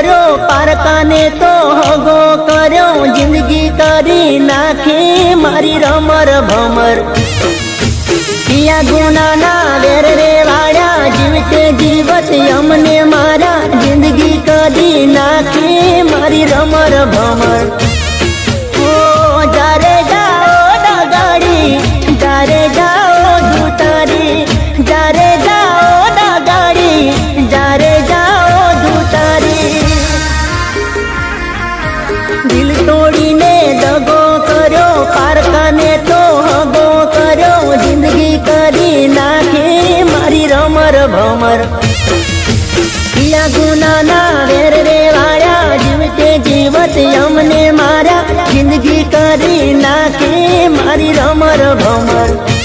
કર્યો પારકાને તો હગો કર્યો જિંદગી કરી નાખી મારી રમર ભમર પિયા ગુનાના વેર રે વાળ્યા જીવતે જીવત અમને મારા જિંદગી કરી નાખી મારી રમર ભમર જારે જાઓ ડાગાડી જારે જાઓ ધૂતારી જારે જાઓ ડાગાડી જારે જાઓ ધૂતારી દિલ તોડીને દગો કર્યો પારકાને તો હગો કર્યો જિંદગી કરી નાખી મારી રમર ભમર પિયા ગુનાના વેર રે વાળ્યા જીવતે જીવત અમને મારા જિંદગી કરી નાખી મારી રમર ભમર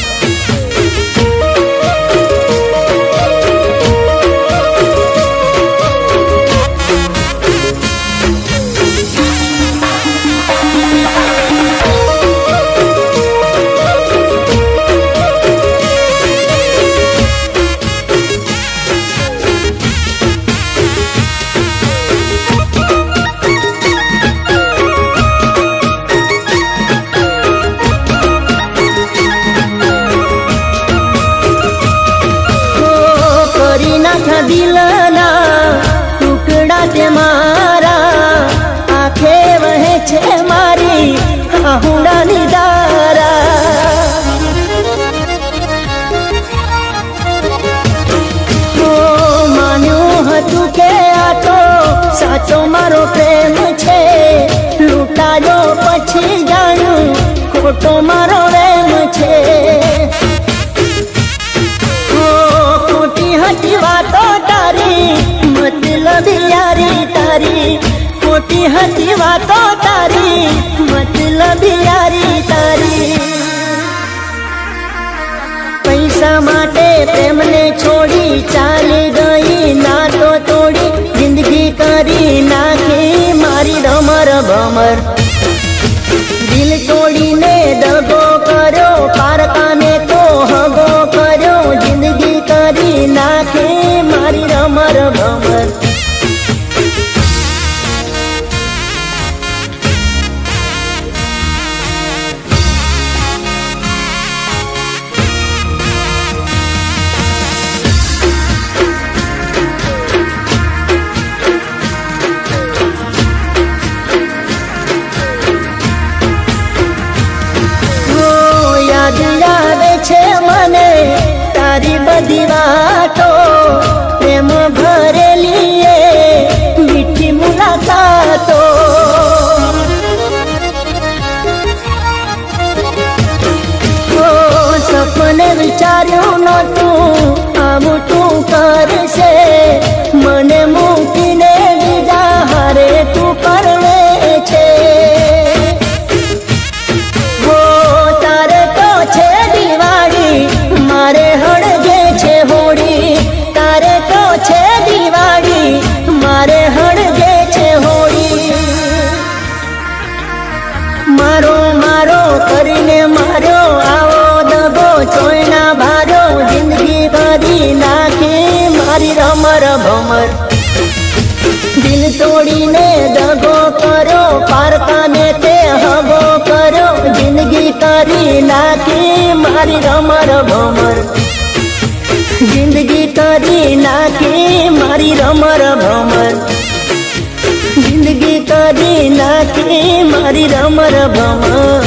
દિલના ટુકડા તે મારા આંખે વહે છે મારી આહુડાની દારા માન્યું હતું કે આ તો સાચો મારો પ્રેમ છે લૂંટાયો પછી જાણ્યું ખોટો મારો પ્રેમ છે ખોટી વાતો તારી મતલબ યારી તારી ખોટી હતી વાતો તારી મતલબ યારી તારી પૈસા માટે પ્રેમને છોડી ચાલી ગઈ નાતો તોડી જિંદગી કરી નાખી મારી રમર ભમર દિલ તોડીને દગો કર્યો પારકાને તો હગો કર્યો જિંદગી કરી નાખી મારી રમર ભમર મને તારી બધી વાતો પ્રેમ ભરેલી મીઠી મુલાકાતો સપને વિચાર્યું નહોતું આવું તું કરશે મને મૂકીને બીજા હારે તું પરણે છે મારે હળગે છે હોળી તારે તો છે દિવાળી મારે હળગે છે હોળી મારો મારો કરીને માર્યો આવો દગો ચોયના ભાર્યો જિંદગી કરી નાખી મારી રમર ભમર દિલ તોડીને દગો કર્યો પારકાને તે હગો કર્યો જિંદગી કરી નાખી મારી રમર ભમર જિંદગી કરી નાખી મારી રમર ભમર જિંદગી કરી નાખી મારી રમર ભમર